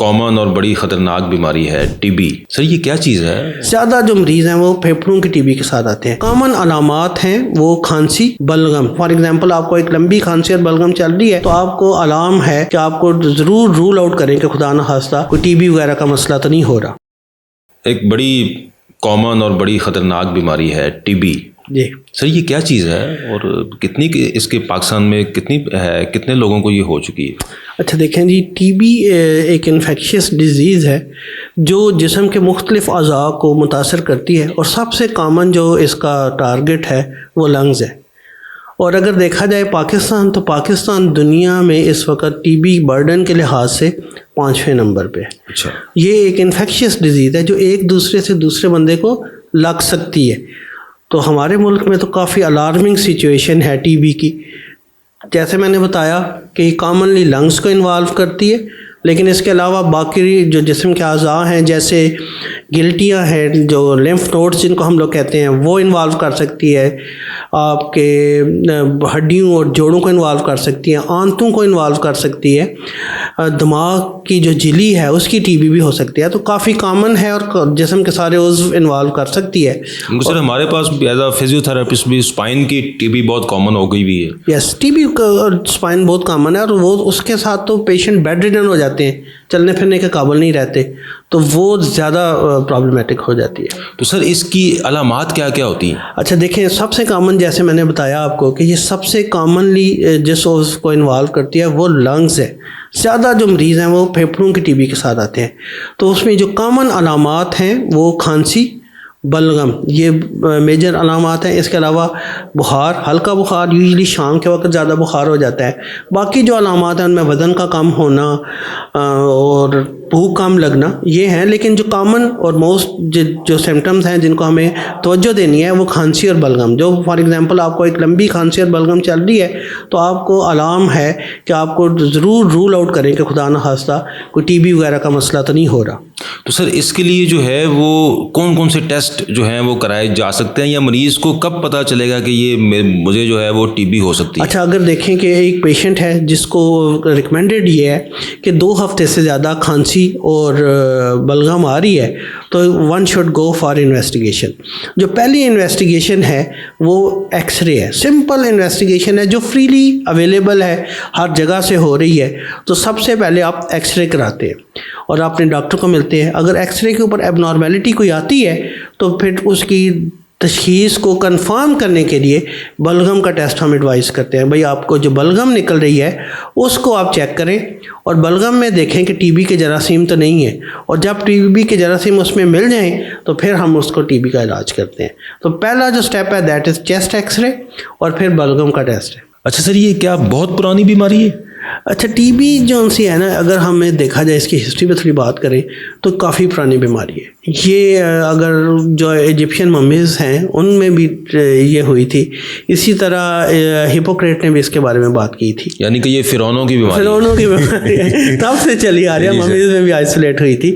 Common اور بڑی خطرناک بیماری ہے ٹی بی. سر یہ کیا چیز ہے؟ زیادہ جو مریض ہیں وہ پھیپھڑوں کی ٹی بی کے ساتھ آتے ہیں. کامن علامات ہیں وہ کھانسی، بلغم. فار ایگزامپل آپ کو ایک لمبی کھانسی اور بلغم چل رہی ہے تو آپ کو علام ہے کہ آپ کو ضرور رول آؤٹ کریں کہ خدا نخواستہ کوئی ٹی بی وغیرہ کا مسئلہ تو نہیں ہو رہا. ایک بڑی کامن اور بڑی خطرناک بیماری ہے ٹی بی. جی سر یہ کیا چیز ہے اور کتنی اس کے پاکستان میں کتنی ہے، کتنے لوگوں کو یہ ہو چکی ہے؟ اچھا دیکھیں جی، ٹی بی ایک انفیکشس ڈیزیز ہے جو جسم کے مختلف اعضاء کو متاثر کرتی ہے، اور سب سے کامن جو اس کا ٹارگٹ ہے وہ لنگز ہے. اور اگر دیکھا جائے پاکستان، تو پاکستان دنیا میں اس وقت ٹی بی برڈن کے لحاظ سے 5ویں نمبر پہ ہے. اچھا، یہ ایک انفیکشس ڈیزیز ہے جو ایک دوسرے سے دوسرے بندے کو لگ سکتی ہے. تو ہمارے ملک میں تو کافی الارمنگ سچویشن ہے ٹی بی کی. جیسے میں نے بتایا کہ یہ کامنلی لنگس کو انوالو کرتی ہے، لیکن اس کے علاوہ باقی جو جسم کے اعضاء ہیں جیسے گلٹیاں ہیں، جو لیمف نوڈس جن کو ہم لوگ کہتے ہیں، وہ انوالو کر سکتی ہے. آپ کے ہڈیوں اور جوڑوں کو انوالو کر سکتی ہے، آنتوں کو انوالو کر سکتی ہے، دماغ کی جو جھلی ہے اس کی ٹی بی بھی ہو سکتی ہے. تو کافی کامن ہے اور جسم کے سارے عضو انوالو کر سکتی ہے. سر ہمارے پاس ایز اے فزیو تھراپسٹ بھی اسپائن کی ٹی بی بہت کامن ہو گئی ہوئی ہے. یس، ٹی بی اسپائن بہت کامن ہے، اور وہ اس کے ساتھ تو پیشنٹ بیڈ ریڈن ہو جاتے ہیں، چلنے پھرنے کے قابل نہیں رہتے، تو وہ زیادہ پرابلمیٹک ہو جاتی ہے. تو سر اس کی علامات کیا کیا ہوتی ہیں؟ اچھا دیکھیں، سب سے کامن جیسے میں نے بتایا آپ کو کہ یہ سب سے کامنلی جس عضو کو انوالو کرتی ہے وہ لنگز ہے. زیادہ جو مریض ہیں وہ پھیپھڑوں کی ٹی بی کے ساتھ آتے ہیں. تو اس میں جو کامن علامات ہیں وہ کھانسی، بلغم، یہ میجر علامات ہیں. اس کے علاوہ بخار، ہلکا بخار، یوزلی شام کے وقت زیادہ بخار ہو جاتا ہے. باقی جو علامات ہیں ان میں وزن کا کم ہونا اور بھوک کم لگنا یہ ہیں. لیکن جو کامن اور موسٹ جو سمٹمز ہیں جن کو ہمیں توجہ دینی ہے وہ کھانسی اور بلغم. جو فار ایگزامپل آپ کو ایک لمبی کھانسی اور بلغم چل رہی ہے تو آپ کو علام ہے کہ آپ کو ضرور رول آؤٹ کریں کہ خدا نخواستہ کوئی ٹی بی وغیرہ کا مسئلہ تو نہیں ہو رہا. تو سر اس کے لیے جو ہے وہ کون کون سے ٹیسٹ جو ہیں وہ کرائے جا سکتے ہیں، یا مریض کو کب پتہ چلے گا کہ یہ مجھے جو ہے وہ ٹی بی ہو سکتی ہے؟ اچھا، اگر دیکھیں کہ ایک پیشنٹ ہے جس کو ریکمینڈڈ یہ ہے کہ 2 ہفتے سے زیادہ کھانسی اور بلغم آ رہی ہے تو one should go for investigation. جو پہلی انویسٹیگیشن ہے وہ ایکس رے ہے. سمپل انویسٹیگیشن ہے جو فریلی اویلیبل ہے، ہر جگہ سے ہو رہی ہے. تو سب سے پہلے آپ ایکس رے کراتے ہیں اور اپنے ڈاکٹر کو ملتے ہیں. اگر ایکس رے کے اوپر ایب نارمیلٹی کوئی آتی ہے تو پھر اس کی تشخیص کو کنفرم کرنے کے لیے بلغم کا ٹیسٹ ہم ایڈوائز کرتے ہیں. بھئی آپ کو جو بلغم نکل رہی ہے اس کو آپ چیک کریں اور بلغم میں دیکھیں کہ ٹی بی کے جراثیم تو نہیں ہے، اور جب ٹی بی کے جراثیم اس میں مل جائیں تو پھر ہم اس کو ٹی بی کا علاج کرتے ہیں. تو پہلا جو سٹیپ ہے that is chest X ray اور پھر بلغم کا ٹیسٹ ہے. اچھا سر، یہ کیا بہت پرانی بیماری ہے؟ اچھا، ٹی بی جو سی ہے نا، اگر ہمیں دیکھا جائے اس کی ہسٹری پہ تھوڑی بات کریں تو کافی پرانی بیماری ہے یہ. اگر جو ایجپشین ممیز ہیں ان میں بھی یہ ہوئی تھی. اسی طرح ہپوکریٹ نے بھی اس کے بارے میں بات کی تھی. یعنی کہ یہ فرعونوں کی بیماری ہے تب سے چلی آ رہی ہے. ممیز میں بھی آئسولیٹ ہوئی تھی.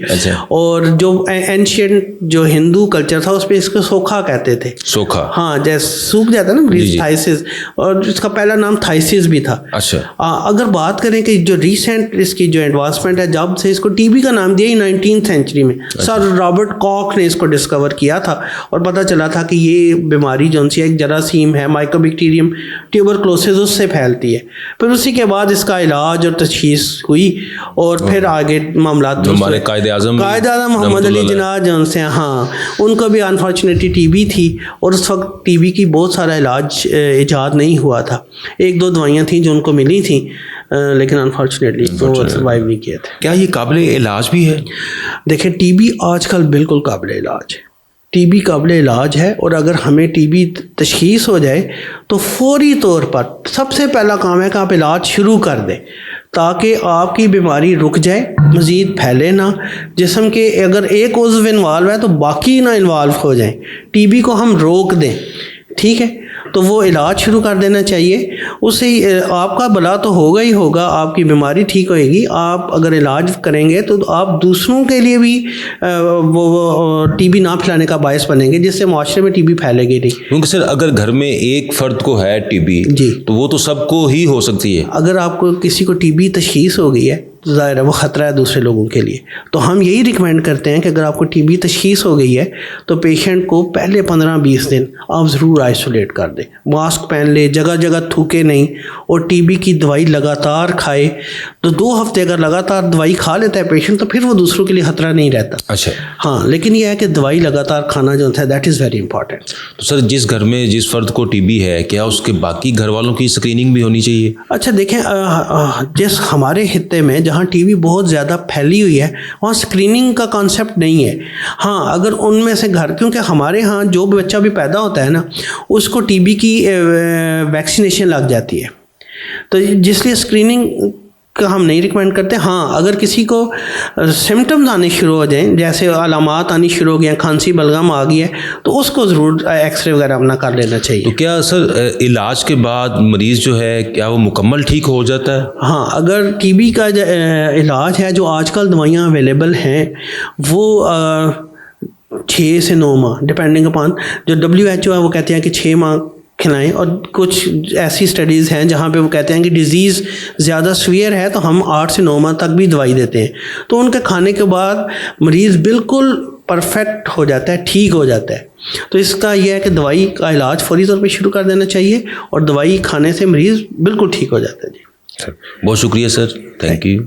اور جو اینشینٹ جو ہندو کلچر تھا اس پہ اس کو سوکھا کہتے تھے. سوکھا، ہاں، جیسے سوکھ جاتا ہے نا مریض، تھائسس، اور اس کا پہلا نام تھائسس بھی تھا. اچھا، اگر بات کریں کہ جو ریسنٹ اس کی جو ایڈوانسمنٹ ہے، جب سے اس کو ٹی بی کا نام دیا 19th سینچری میں سر رابرٹ کاک نے اس کو ڈسکور کیا تھا، اور پتہ چلا تھا کہ یہ بیماری جو سی ایک جراثیم ہے، مائکوبیکٹیریم ٹیوبرکلوسس، اس سے پھیلتی ہے. پھر اسی کے بعد اس کا علاج اور تشخیص ہوئی اور پھر آگے معاملات. ہمارے قائد اعظم محمد علی جناح جو سے، ہاں، ان کو بھی انفارچونیٹلی ٹی بی تھی، اور اس وقت ٹی بی کی بہت سارا علاج ایجاد نہیں ہوا تھا. 1-2 دوائیاں تھیں جو ان کو ملی تھیں، لیکن انفارچونیٹلی وہ سروائیو نہیں کیے تھے. کیا یہ قابل علاج بھی ہے؟ دیکھیں، ٹی بی آج کل بالکل قابل علاج ہے. ٹی بی قابل علاج ہے، اور اگر ہمیں ٹی بی تشخیص ہو جائے تو فوری طور پر سب سے پہلا کام ہے کہ آپ علاج شروع کر دیں تاکہ آپ کی بیماری رک جائے، مزید پھیلے نہ. جسم کے اگر ایک عضو انوالو ہے تو باقی نہ انوالو ہو جائیں. ٹی بی کو ہم روک دیں، ٹھیک ہے، تو وہ علاج شروع کر دینا چاہیے. اس سے آپ کا بھلا تو ہوگا ہی ہوگا، آپ کی بیماری ٹھیک ہوئے گی. آپ اگر علاج کریں گے تو آپ دوسروں کے لیے بھی وہ ٹی بی نہ پھیلانے کا باعث بنیں گے، جس سے معاشرے میں ٹی بی پھیلے گی نہیں. کیونکہ سر اگر گھر میں ایک فرد کو ہے ٹی بی، جی، تو وہ تو سب کو ہی ہو سکتی ہے. اگر آپ کو کسی کو ٹی بی تشخیص ہو گئی ہے ظاہر ہے وہ خطرہ ہے دوسرے لوگوں کے لیے. تو ہم یہی ریکمینڈ کرتے ہیں کہ اگر آپ کو ٹی بی تشخیص ہو گئی ہے تو پیشنٹ کو پہلے 15-20 دن آپ ضرور آئسولیٹ کر دیں, ماسک پہن لے, جگہ جگہ تھوکے نہیں, اور ٹی بی کی دوائی لگاتار کھائے. تو 2 ہفتے اگر لگاتار دوائی کھا لیتا ہے پیشنٹ تو پھر وہ دوسروں کے لیے خطرہ نہیں رہتا. اچھا ہاں, لیکن یہ ہے کہ دوائی لگاتار کھانا جو ہے دیٹ از ویری امپورٹنٹ. تو سر جس گھر میں جس فرد کو ٹی بی ہے کیا اس کے باقی گھر والوں کی اسکریننگ بھی ہونی چاہیے؟ اچھا دیکھیں, جس ہمارے خطے میں جہاں ٹی بی بہت زیادہ پھیلی ہوئی ہے وہاں اسکریننگ کا کانسیپٹ نہیں ہے. ہاں, اگر ان میں سے گھر, کیونکہ ہمارے ہاں جو بچہ بھی پیدا ہوتا ہے نا اس کو ٹی بی کی ویکسینیشن لگ جاتی ہے, تو جس لیے اسکریننگ کا ہم نہیں ریکمینڈ کرتے. ہاں, اگر کسی کو سمٹمز آنے شروع ہو جائیں, جیسے علامات آنی شروع ہو گئی ہیں, کھانسی بلغم آ گئی ہے, تو اس کو ضرور ایکس رے وغیرہ اپنا کر لینا چاہیے. تو کیا سر علاج کے بعد مریض جو ہے کیا وہ مکمل ٹھیک ہو جاتا ہے؟ ہاں, اگر ٹی بی کا علاج ہے, جو آج کل دوائیاں اویلیبل ہیں وہ 6 سے 9 ماہ ڈپینڈنگ اپان, جو WHO ہے وہ کہتے ہیں کہ 6 ماہ کھلائیں, اور کچھ ایسی اسٹڈیز ہیں جہاں پہ وہ کہتے ہیں کہ ڈیزیز زیادہ سویئر ہے تو ہم 8 سے 9 ماہ تک بھی دوائی دیتے ہیں. تو ان کے کھانے کے بعد مریض بالکل پرفیکٹ ہو جاتا ہے, ٹھیک ہو جاتا ہے. تو اس کا یہ ہے کہ دوائی کا علاج فوری طور پہ شروع کر دینا چاہیے, اور دوائی کھانے سے مریض بالکل ٹھیک ہو جاتا ہے. جی بہت شکریہ سر, تھینک یو.